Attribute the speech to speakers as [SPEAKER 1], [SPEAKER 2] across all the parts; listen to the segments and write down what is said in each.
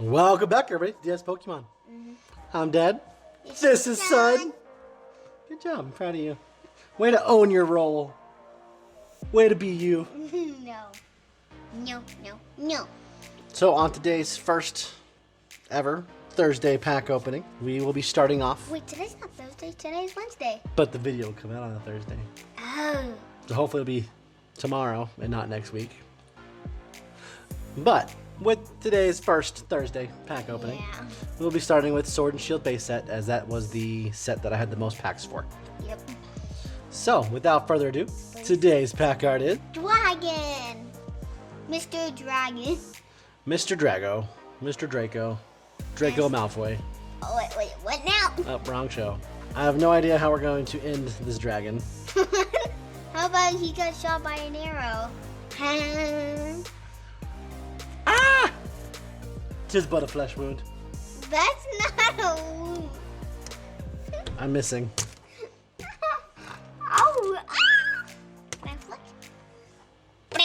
[SPEAKER 1] Welcome back, everybody. DS Pokemon. I'm Dad.
[SPEAKER 2] This is Son.
[SPEAKER 1] Good job. I'm proud of you. Way to own your role. Way to be you.
[SPEAKER 2] No.
[SPEAKER 1] So on today's first ever Thursday pack opening, we will be starting off.
[SPEAKER 2] Wait, today's not Thursday. Today's Wednesday.
[SPEAKER 1] But the video will come out on a Thursday.
[SPEAKER 2] Oh.
[SPEAKER 1] So hopefully it'll be tomorrow and not next week. But with today's first Thursday pack opening,
[SPEAKER 2] Yeah.
[SPEAKER 1] we'll be starting with Sword and Shield base set, as that was the set that I had the most packs for.
[SPEAKER 2] Yep.
[SPEAKER 1] So without further ado, today's pack art is
[SPEAKER 2] Dragon. Mr. Dragon.
[SPEAKER 1] Mr. Drago, Mr. Draco, Draco
[SPEAKER 2] Yes.
[SPEAKER 1] Malfoy.
[SPEAKER 2] Oh, wait. What now?
[SPEAKER 1] Oh, wrong show. I have no idea how we're going to end this dragon.
[SPEAKER 2] How about he got shot by an arrow?
[SPEAKER 1] Ah! Tis but a flesh wound.
[SPEAKER 2] That's not a wound.
[SPEAKER 1] I'm missing.
[SPEAKER 2] Oh. Ah. Can I flick? Blah.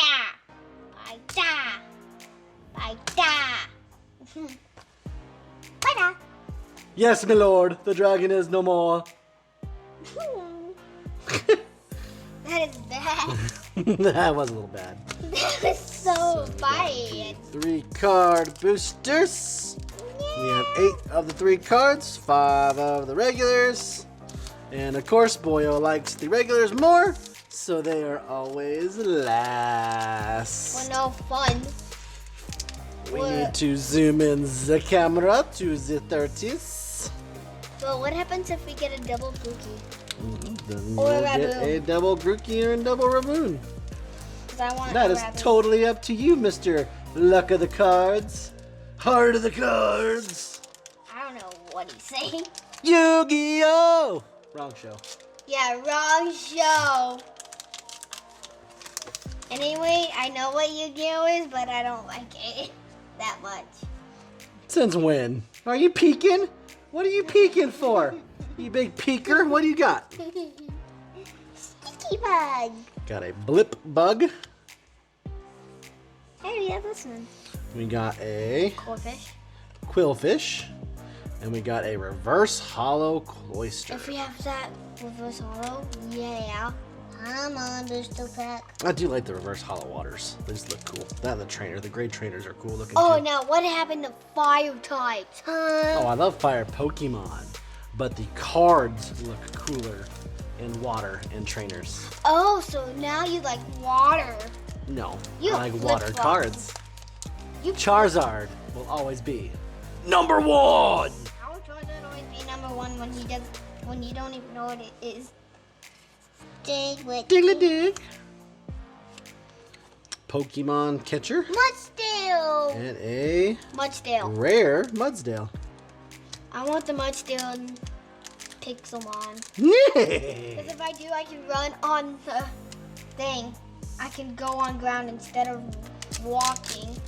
[SPEAKER 2] Bye-da.
[SPEAKER 1] Yes, my lord, the dragon is no more.
[SPEAKER 2] That is bad.
[SPEAKER 1] That was a little bad.
[SPEAKER 2] That was so bad.
[SPEAKER 1] 3 card boosters. We have 8 of the 3 cards, 5 of the regulars. And of course, Boyo likes the regulars more, so they are always last.
[SPEAKER 2] Well, no fun.
[SPEAKER 1] We
[SPEAKER 2] What?
[SPEAKER 1] need to zoom in the camera to the 30s.
[SPEAKER 2] So what happens if we get a double Pookie?
[SPEAKER 1] Then
[SPEAKER 2] Or
[SPEAKER 1] we'll
[SPEAKER 2] a
[SPEAKER 1] get
[SPEAKER 2] Raboon.
[SPEAKER 1] a double Grookey or a double Raboon.
[SPEAKER 2] Because I want
[SPEAKER 1] That
[SPEAKER 2] a
[SPEAKER 1] is
[SPEAKER 2] Raboon.
[SPEAKER 1] totally up to you, Mr. Luck of the Cards. Heart of the Cards.
[SPEAKER 2] I don't know what he's saying.
[SPEAKER 1] Yu-Gi-Oh! Wrong show.
[SPEAKER 2] Yeah, wrong show. Anyway, I know what Yu-Gi-Oh is, but I don't like it that much.
[SPEAKER 1] Since when? Are you peeking? What are you peeking for? You big peeker? What do you got?
[SPEAKER 2] Sticky bug.
[SPEAKER 1] Got a Blip Bug.
[SPEAKER 2] Hey, we have this one.
[SPEAKER 1] We got a
[SPEAKER 2] Goldfish.
[SPEAKER 1] Quillfish. And we got a Reverse Hollow Cloyster.
[SPEAKER 2] If we have that reverse hollow, yeah. I'm on booster pack.
[SPEAKER 1] I do like the Reverse Hollow Waters. They just look cool. That and the trainer. The gray trainers are cool looking
[SPEAKER 2] Oh,
[SPEAKER 1] too.
[SPEAKER 2] now what happened to fire types, huh?
[SPEAKER 1] Oh, I love fire Pokemon, but the cards look cooler in water and trainers.
[SPEAKER 2] Oh, so now you like water.
[SPEAKER 1] No,
[SPEAKER 2] You
[SPEAKER 1] I like water
[SPEAKER 2] flip-flop.
[SPEAKER 1] cards.
[SPEAKER 2] You
[SPEAKER 1] Charizard will always be #1.
[SPEAKER 2] How would Charizard always be #1 when you don't even know what it is?
[SPEAKER 1] Diglett. Pokemon Catcher
[SPEAKER 2] Mudsdale.
[SPEAKER 1] and a
[SPEAKER 2] Mudsdale.
[SPEAKER 1] rare Mudsdale.
[SPEAKER 2] I want the Mudsdale Pixelmon.
[SPEAKER 1] Yeah.
[SPEAKER 2] Because if I do, I can run on the thing. I can go on ground instead of walking.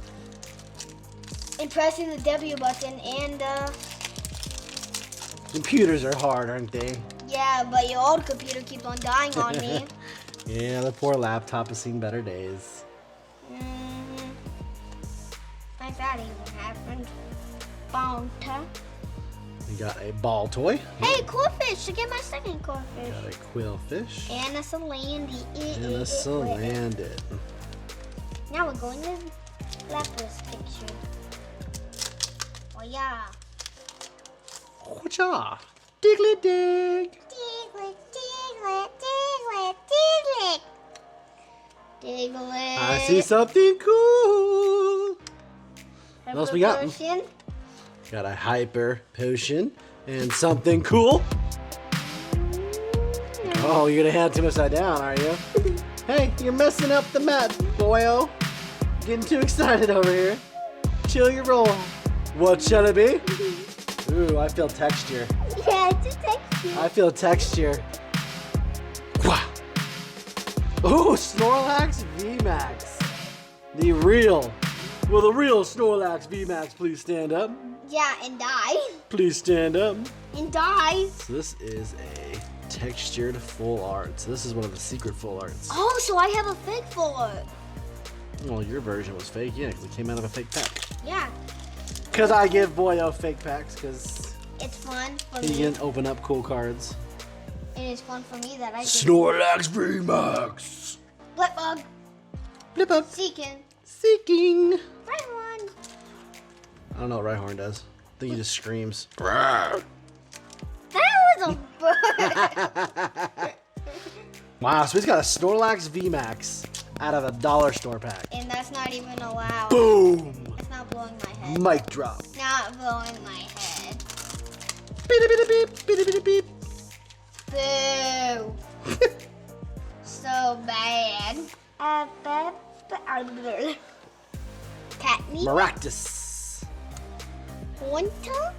[SPEAKER 2] And pressing the W button and
[SPEAKER 1] Computers are hard, aren't they?
[SPEAKER 2] yeah, but your old computer keeps on dying on me.
[SPEAKER 1] Yeah, the poor laptop has seen better days.
[SPEAKER 2] Like that even happened. Bounty.
[SPEAKER 1] We got a ball toy.
[SPEAKER 2] Hey, Corfish! To get my second Corfish.
[SPEAKER 1] Got a Quillfish.
[SPEAKER 2] And a Salandy.
[SPEAKER 1] And a Salandit.
[SPEAKER 2] Now we're going to Lapras picture. Oh yeah.
[SPEAKER 1] Whatcha? Diglett dig.
[SPEAKER 2] Diglett.
[SPEAKER 1] I see something cool.
[SPEAKER 2] What
[SPEAKER 1] else we got? Got a hyper potion and something cool. Oh, you're gonna hand it to me upside down, are you? Hey, you're messing up the map, boyo. Getting too excited over here. Chill your roll. What shall it be? Ooh, I feel texture.
[SPEAKER 2] Yeah, it's a texture.
[SPEAKER 1] I feel texture. Wah. Ooh, Snorlax VMAX. The real. Will the real Snorlax VMAX please stand up?
[SPEAKER 2] Yeah, and die.
[SPEAKER 1] Please stand up.
[SPEAKER 2] And die.
[SPEAKER 1] So this is a textured full art. So this is one of the secret full arts.
[SPEAKER 2] Oh, so I have a fake for it.
[SPEAKER 1] Well, your version was fake, yeah, because it came out of a fake pack.
[SPEAKER 2] Yeah.
[SPEAKER 1] Because I give Boyo fake packs because
[SPEAKER 2] It's fun for
[SPEAKER 1] he
[SPEAKER 2] me.
[SPEAKER 1] can open up cool cards.
[SPEAKER 2] It is fun for me that I get
[SPEAKER 1] Snorlax VMAX.
[SPEAKER 2] Blipbug,
[SPEAKER 1] Blipbug.
[SPEAKER 2] Seekin,
[SPEAKER 1] Seeking.
[SPEAKER 2] right one.
[SPEAKER 1] I don't know what Rhyhorn does. I think he just screams.
[SPEAKER 2] That was a bird.
[SPEAKER 1] Wow, so he's got a Snorlax VMAX out of a dollar store pack.
[SPEAKER 2] And that's not even allowed.
[SPEAKER 1] Boom!
[SPEAKER 2] It's not blowing my head.
[SPEAKER 1] Mic drop.
[SPEAKER 2] Not blowing my head.
[SPEAKER 1] Beep, beep, beep, beep, beep, beep.
[SPEAKER 2] Boo. So bad. Catney.
[SPEAKER 1] Maractus.
[SPEAKER 2] Haunter.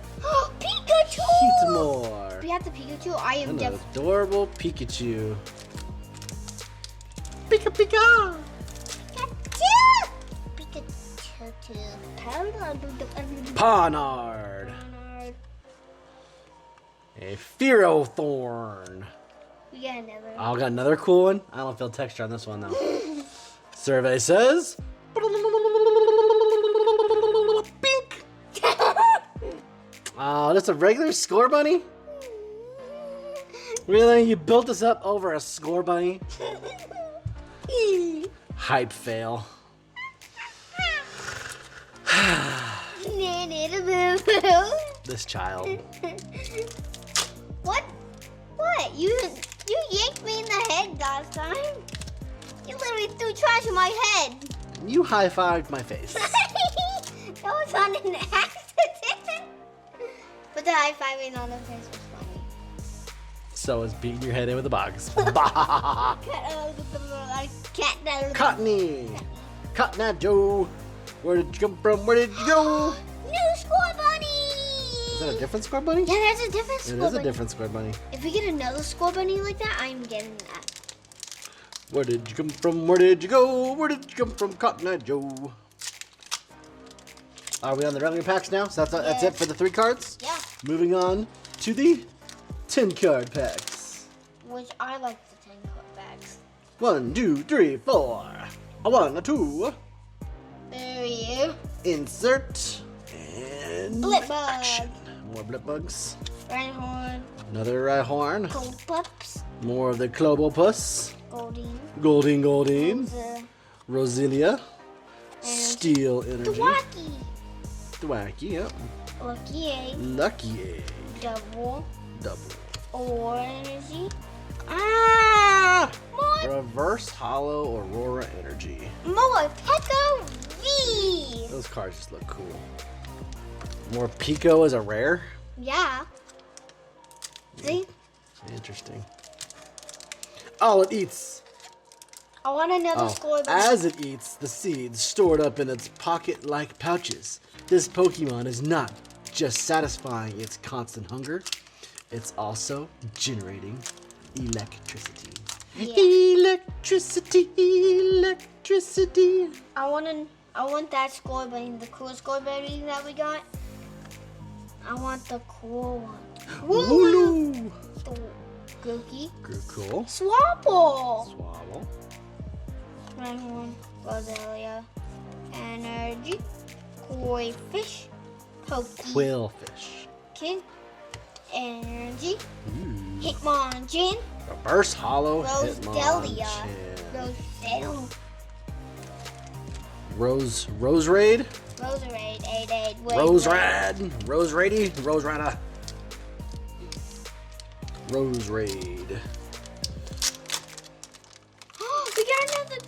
[SPEAKER 2] Pikachu.
[SPEAKER 1] Heatmore.
[SPEAKER 2] We have the Pikachu. I am
[SPEAKER 1] An
[SPEAKER 2] definitely.
[SPEAKER 1] adorable Pikachu. Pika Pika.
[SPEAKER 2] Pikachu.
[SPEAKER 1] Ponard. A Fearothorn.
[SPEAKER 2] We got another.
[SPEAKER 1] Oh, got another cool one. I don't feel texture on this one though. Survey says. Pink. Oh, that's a regular Score Bunny? Really? You built this up over a Score Bunny? Hype fail. This child.
[SPEAKER 2] What? What? You yanked me in the head last time. You literally threw trash in my head.
[SPEAKER 1] You high-fived my face.
[SPEAKER 2] That was on an accident. But the high fiving on the face was funny.
[SPEAKER 1] So is beating your head in with a box. Cottony. Cotton Eye Joe. Where did you come from? Where did you go?
[SPEAKER 2] New Score Bunny!
[SPEAKER 1] Is that a different Score Bunny?
[SPEAKER 2] Yeah, that's a different
[SPEAKER 1] It
[SPEAKER 2] Score
[SPEAKER 1] is a
[SPEAKER 2] Bunny.
[SPEAKER 1] different Score Bunny.
[SPEAKER 2] If we get another Score Bunny like that, I'm getting that.
[SPEAKER 1] Where did you come from? Where did you go? Where did you come from, Cotton Eye Joe? Are we on the regular packs now? So that's it for the 3 cards?
[SPEAKER 2] Yeah,
[SPEAKER 1] Moving on to the 10 card packs.
[SPEAKER 2] which I like the 10 card bags.
[SPEAKER 1] 1, 2, 3, 4. A 1, a 2.
[SPEAKER 2] There you.
[SPEAKER 1] Insert. And
[SPEAKER 2] Blipbug.
[SPEAKER 1] action. More Blipbugs.
[SPEAKER 2] Rhyhorn.
[SPEAKER 1] Another Rhyhorn.
[SPEAKER 2] Gold Pups.
[SPEAKER 1] More of the Clobopus.
[SPEAKER 2] Goldeen.
[SPEAKER 1] Goldeen.
[SPEAKER 2] The
[SPEAKER 1] Roselia.
[SPEAKER 2] And
[SPEAKER 1] Steel Energy.
[SPEAKER 2] Thwacky.
[SPEAKER 1] Thwacky, yep.
[SPEAKER 2] Lucky Egg.
[SPEAKER 1] Lucky Egg.
[SPEAKER 2] Double.
[SPEAKER 1] Double.
[SPEAKER 2] Energy.
[SPEAKER 1] Ah!
[SPEAKER 2] More.
[SPEAKER 1] Reverse Hollow Aurora Energy.
[SPEAKER 2] More Pekka V.
[SPEAKER 1] Those cards just look cool. More Pico as a rare.
[SPEAKER 2] Yeah. See?
[SPEAKER 1] Interesting. All it eats.
[SPEAKER 2] I want another
[SPEAKER 1] Oh,
[SPEAKER 2] Score Bunny.
[SPEAKER 1] as it eats the seeds stored up in its pocket-like pouches, this Pokemon is not just satisfying its constant hunger, it's also generating electricity.
[SPEAKER 2] Yeah.
[SPEAKER 1] Electricity.
[SPEAKER 2] I want that Score Bunny, the cool Score Bunny that we got. I want the cool one.
[SPEAKER 1] Wooloo.
[SPEAKER 2] The Grookey.
[SPEAKER 1] Cool.
[SPEAKER 2] Swabble.
[SPEAKER 1] Swabble.
[SPEAKER 2] Rhyhorn. Roselia. Energy. Koi Fish. Pokey.
[SPEAKER 1] Quillfish.
[SPEAKER 2] King. Energy.
[SPEAKER 1] Ooh.
[SPEAKER 2] Hitmonchan.
[SPEAKER 1] Reverse Hollow
[SPEAKER 2] Roselia.
[SPEAKER 1] Hitmonchan.
[SPEAKER 2] Roselle.
[SPEAKER 1] Rose Raid.
[SPEAKER 2] Roserade. 8-8.
[SPEAKER 1] Rose Rady. Rose Rada. Rose Raid.
[SPEAKER 2] We got another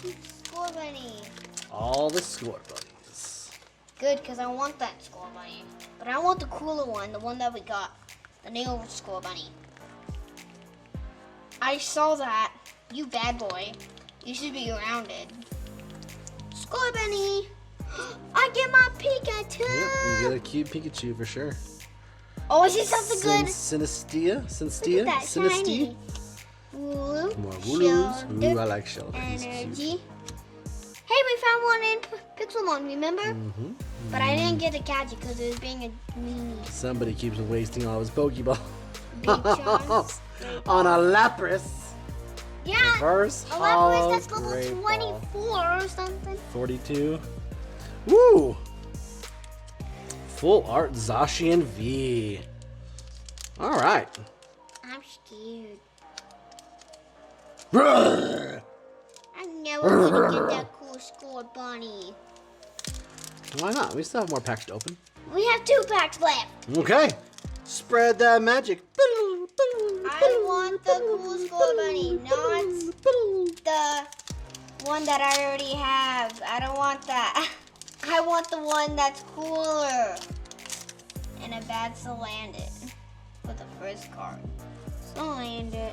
[SPEAKER 2] Score Bunny.
[SPEAKER 1] All the Score Bunnies.
[SPEAKER 2] Good, because I want that Score Bunny. But I want the cooler one, the one that we got. The new Score Bunny. I saw that. You bad boy. You should be grounded. Score Bunny! I get my Pikachu!
[SPEAKER 1] Yep, you get a cute Pikachu for sure.
[SPEAKER 2] Oh, is it something good?
[SPEAKER 1] Synestia?
[SPEAKER 2] Look at that, shiny. Wooloo.
[SPEAKER 1] More Wooloos.
[SPEAKER 2] Shellder,
[SPEAKER 1] Ooh, I like Shellder. He's cute.
[SPEAKER 2] Energy. Hey, we found one in Pixelmon, remember?
[SPEAKER 1] Mm-hmm.
[SPEAKER 2] But I didn't get to catch it because it was being a meanie.
[SPEAKER 1] Somebody keeps wasting all his Pokeball.
[SPEAKER 2] Big chance.
[SPEAKER 1] On a Lapras.
[SPEAKER 2] Yeah,
[SPEAKER 1] Reverse
[SPEAKER 2] a
[SPEAKER 1] Hollow
[SPEAKER 2] Lapras that's level
[SPEAKER 1] Great
[SPEAKER 2] 24
[SPEAKER 1] Ball.
[SPEAKER 2] or something.
[SPEAKER 1] 42. Woo! Full art Zacian V. All right.
[SPEAKER 2] I'm scared.
[SPEAKER 1] Why
[SPEAKER 2] I'm never gonna get that cool score bunny.
[SPEAKER 1] not? We still have more packs to open.
[SPEAKER 2] We have 2 packs left.
[SPEAKER 1] Okay. Spread that magic.
[SPEAKER 2] I want the cool score bunny, not the one that I already have. I don't want that. I want the one that's cooler. And a bad Salandit for the first card. Salandit.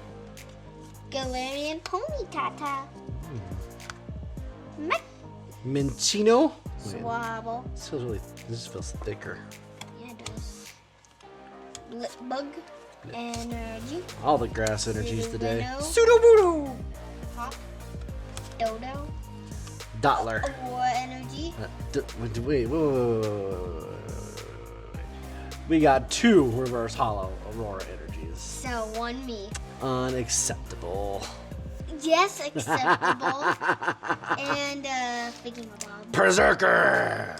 [SPEAKER 2] Galarian Ponyta.
[SPEAKER 1] Minchino. Wait,
[SPEAKER 2] Swabble.
[SPEAKER 1] this feels thicker.
[SPEAKER 2] Yeah, it does. Blipbug. Energy.
[SPEAKER 1] All the grass energies today.
[SPEAKER 2] Sudowoodo. Hop. Dodo.
[SPEAKER 1] Dottler.
[SPEAKER 2] Aurora Energy.
[SPEAKER 1] Wait. We got 2 reverse hollow Aurora energies.
[SPEAKER 2] So 1 me.
[SPEAKER 1] Unacceptable.
[SPEAKER 2] Yes, acceptable. And Thingamabob.
[SPEAKER 1] Berserker.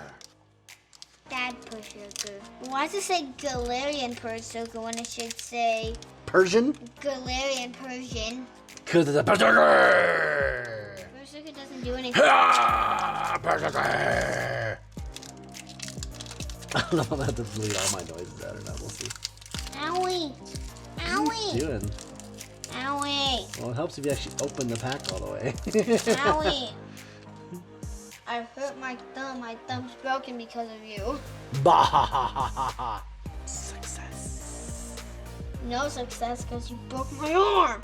[SPEAKER 2] Bad Berserker. Why does it say Galarian Berserker when it should say
[SPEAKER 1] Persian?
[SPEAKER 2] Galarian Persian?
[SPEAKER 1] Because it's a Berserker.
[SPEAKER 2] Berserker doesn't do anything.
[SPEAKER 1] Berserker. I don't know if I'm going to have to delete all my noises out or not. We'll see.
[SPEAKER 2] Owie.
[SPEAKER 1] What are
[SPEAKER 2] Owie.
[SPEAKER 1] you doing?
[SPEAKER 2] Owie.
[SPEAKER 1] Well, it helps if you actually open the pack all the way.
[SPEAKER 2] Owie. I hurt my thumb. My thumb's broken because of you.
[SPEAKER 1] Bah! Success.
[SPEAKER 2] No success because you broke my arm.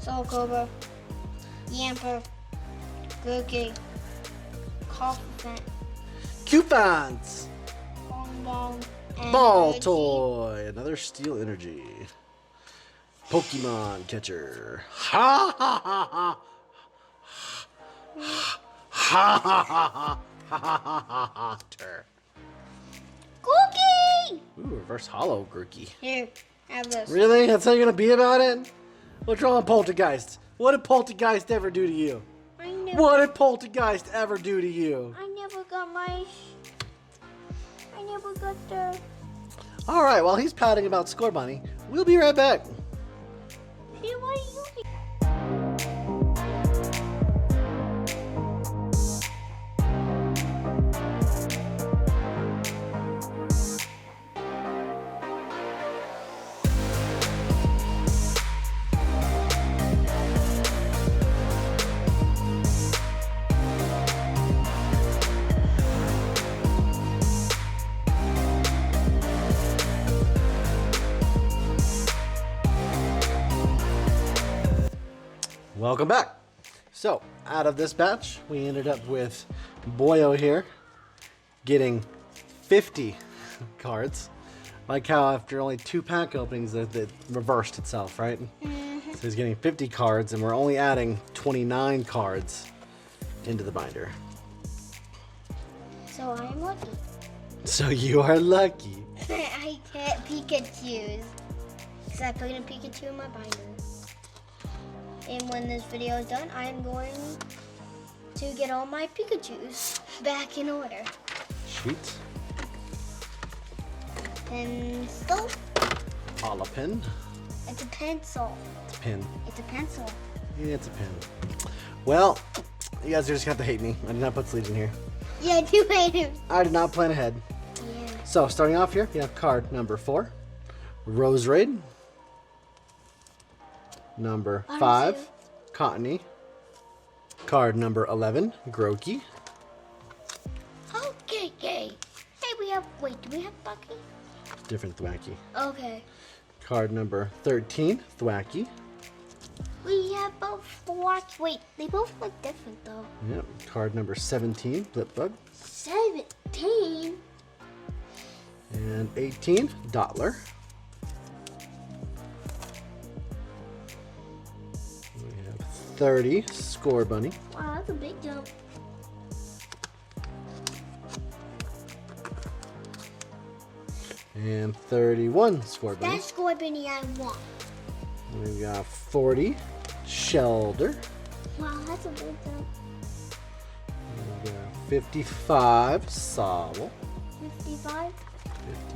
[SPEAKER 2] Soul Cobra. Yamper. Grookey. Coffin.
[SPEAKER 1] Coupons.
[SPEAKER 2] Bong Bong.
[SPEAKER 1] Ball
[SPEAKER 2] Energy.
[SPEAKER 1] toy. Another steel energy. Pokemon catcher. Ha ha ha ha. Ha ha ha ha ha ha ha.
[SPEAKER 2] Cookie!
[SPEAKER 1] Ooh, reverse hollow Grookey.
[SPEAKER 2] Here, have this.
[SPEAKER 1] Really? That's how you're gonna be about it? What's wrong with Poltergeist? What did Poltergeist ever do to you? What did Poltergeist ever do to you?
[SPEAKER 2] I never got my... I never got the...
[SPEAKER 1] All right, while he's pouting about Score Bunny, we'll be right back.
[SPEAKER 2] Hey, what are you...
[SPEAKER 1] Welcome back. So, out of this batch, we ended up with Boyo here getting 50 cards. Like how after only 2 pack openings, it reversed itself, right? So he's getting 50 cards, and we're only adding 29 cards into the binder.
[SPEAKER 2] So I'm lucky.
[SPEAKER 1] So you are lucky.
[SPEAKER 2] I get Pikachus. Because I put a Pikachu in my binder. And when this video is done, I am going to get all my Pikachus back in order.
[SPEAKER 1] Sheet.
[SPEAKER 2] Pencil.
[SPEAKER 1] Pen.
[SPEAKER 2] It's a pencil.
[SPEAKER 1] It's a pin.
[SPEAKER 2] It's a pencil.
[SPEAKER 1] Yeah, it's a pin. Well, you guys are just gonna have to hate me. I did not put sleeves in here.
[SPEAKER 2] Yeah, you made him.
[SPEAKER 1] I did not plan ahead.
[SPEAKER 2] Yeah.
[SPEAKER 1] So, starting off here, you have card number 4, Roserade. Number 5, Cottony. Card number 11, Grookey.
[SPEAKER 2] Okay. Hey, we have... Wait, do we have Bucky?
[SPEAKER 1] Different Thwacky.
[SPEAKER 2] Okay.
[SPEAKER 1] Card number 13, Thwacky.
[SPEAKER 2] We have both Thwacky. Wait, they both look different, though.
[SPEAKER 1] Yep. Card number 17, Blipbug.
[SPEAKER 2] 17?
[SPEAKER 1] And 18, Dottler. We have 30, Score Bunny.
[SPEAKER 2] Wow, that's a big jump.
[SPEAKER 1] And 31, Score Bunny.
[SPEAKER 2] That's Scorbunny I want.
[SPEAKER 1] We got 40, Shelder.
[SPEAKER 2] Wow, that's a big jump.
[SPEAKER 1] We got 55, Sobble.
[SPEAKER 2] 55.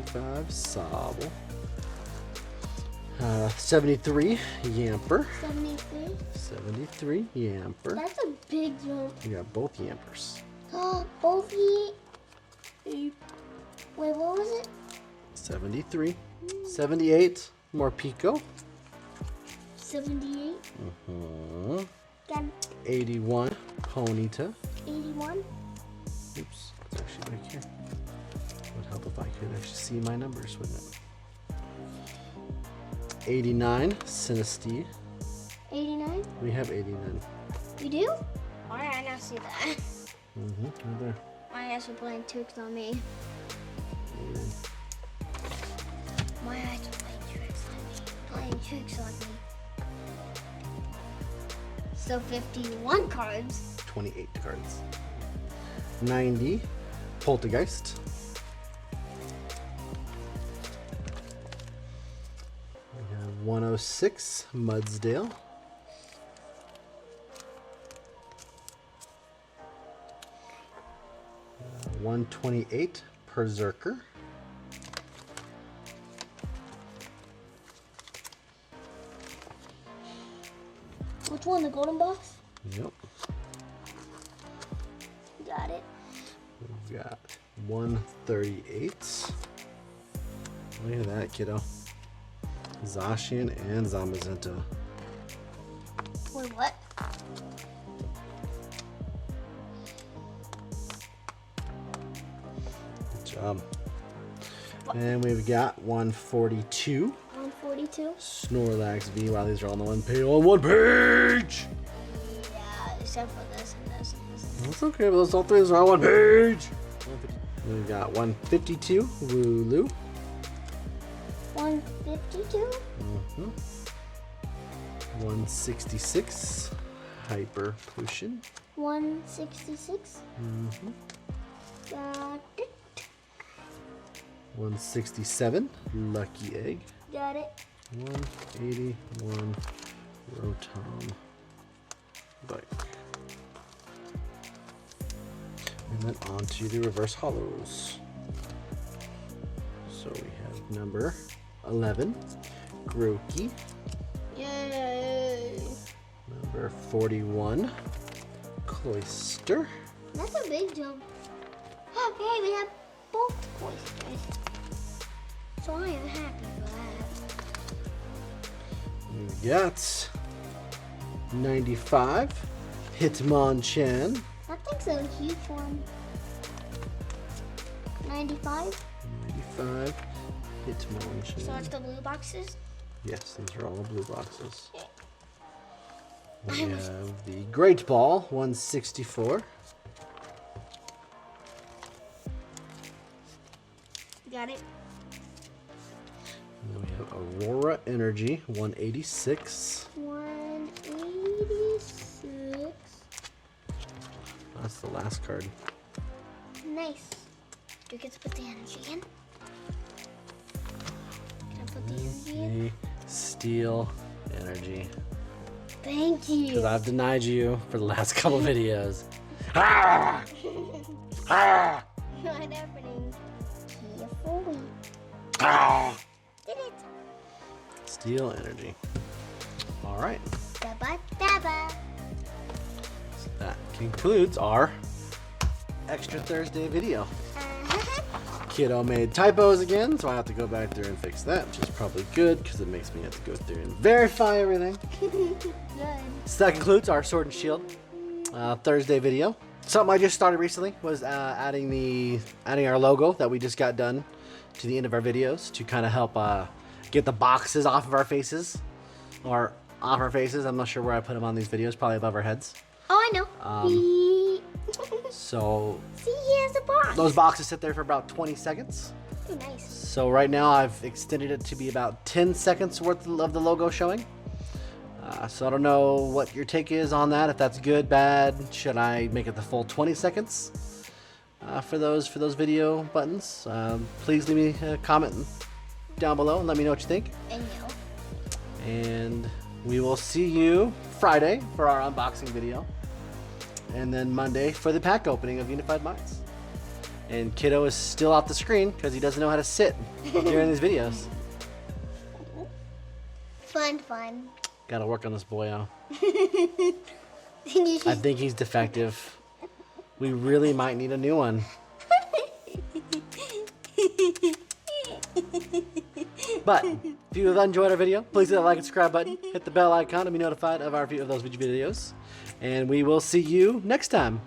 [SPEAKER 1] 55, Sobble. 73, Yamper.
[SPEAKER 2] 73.
[SPEAKER 1] 73, Yamper.
[SPEAKER 2] That's a big jump.
[SPEAKER 1] We got both Yampers.
[SPEAKER 2] Both ye. Wait, what was it?
[SPEAKER 1] 73. 78, Morpeko.
[SPEAKER 2] 78. Again,
[SPEAKER 1] 81, Ponyta.
[SPEAKER 2] 81.
[SPEAKER 1] Oops, it's actually back here. Would help if I could actually see my numbers, wouldn't it? 89, Sinistea.
[SPEAKER 2] 89.
[SPEAKER 1] We have 89.
[SPEAKER 2] You do? Why did I not see that?
[SPEAKER 1] Right there.
[SPEAKER 2] My eyes were playing tricks on me.
[SPEAKER 1] 89.
[SPEAKER 2] My eyes were playing tricks on me. Playing tricks on me. So 51 cards.
[SPEAKER 1] 28 cards. 90, Poltergeist. We have 106, Mudsdale. 128, Berserker.
[SPEAKER 2] Which one? The golden box?
[SPEAKER 1] Yep.
[SPEAKER 2] Got it.
[SPEAKER 1] We've got 138. Look at that, kiddo. Zacian and Zamazenta.
[SPEAKER 2] Wait, what?
[SPEAKER 1] Good job. And we've got 142.
[SPEAKER 2] 142.
[SPEAKER 1] Snorlax V. Wow, these are all on the one page.
[SPEAKER 2] Yeah, except for this and this and this.
[SPEAKER 1] That's okay, but those all three are on one page. We've got 152, Wooloo.
[SPEAKER 2] 152.
[SPEAKER 1] 166, Hyper Potion.
[SPEAKER 2] 166. Got it.
[SPEAKER 1] 167, Lucky Egg.
[SPEAKER 2] Got it.
[SPEAKER 1] 181, Rotom Bike. And then on to the reverse hollows. So we have number 11, Grookey.
[SPEAKER 2] Yay.
[SPEAKER 1] Number 41, Cloyster.
[SPEAKER 2] That's a big jump. Hey, we have both oysters. So I am happy for that.
[SPEAKER 1] We've got 95, Hitmonchan.
[SPEAKER 2] That thing's a huge one. 95.
[SPEAKER 1] 95, Hitmonchan.
[SPEAKER 2] So it's the blue boxes.
[SPEAKER 1] Yes, these are all blue boxes. We
[SPEAKER 2] I was-
[SPEAKER 1] have the Great Ball, 164.
[SPEAKER 2] Got it.
[SPEAKER 1] And then we have Aurora Energy, 186.
[SPEAKER 2] 186.
[SPEAKER 1] That's the last card.
[SPEAKER 2] Nice. Do you get to put the energy in? Can I put the energy in?
[SPEAKER 1] The Steel Energy.
[SPEAKER 2] Thank you.
[SPEAKER 1] Because I've denied you for the last couple videos. Ah! Ah!
[SPEAKER 2] Not happening. Carefully.
[SPEAKER 1] Ah!
[SPEAKER 2] Did it.
[SPEAKER 1] Steel Energy. All right.
[SPEAKER 2] Dabba dabba.
[SPEAKER 1] That concludes our Extra Thursday video. Kiddo made typos again, so I have to go back there and fix that, which is probably good because it makes me have to go through and verify everything.
[SPEAKER 2] Good.
[SPEAKER 1] So that concludes our Sword and Shield Thursday video. Something I just started recently was adding our logo that we just got done to the end of our videos to kind of help get the boxes off of our faces, or off our faces. I'm not sure where I put them on these videos, probably above our heads.
[SPEAKER 2] Oh, I know.
[SPEAKER 1] So
[SPEAKER 2] See, here's the box.
[SPEAKER 1] those boxes sit there for about 20 seconds.
[SPEAKER 2] Oh, nice.
[SPEAKER 1] So right now I've extended it to be about 10 seconds worth of the logo showing. So I don't know what your take is on that, if that's good, bad. Should I make it the full 20 seconds for those video buttons? Please leave me a comment down below and let me know what you think.
[SPEAKER 2] And you.
[SPEAKER 1] And we will see you Friday for our unboxing video. And then Monday for the pack opening of Unified Minds. And Kiddo is still off the screen because he doesn't know how to sit during these videos.
[SPEAKER 2] Fun.
[SPEAKER 1] Gotta work on this boyo.
[SPEAKER 2] I
[SPEAKER 1] I think he's defective. We really might need a new one. But if you have enjoyed our video, please hit that like and subscribe button. Hit the bell icon to be notified of our of those videos. And we will see you next time.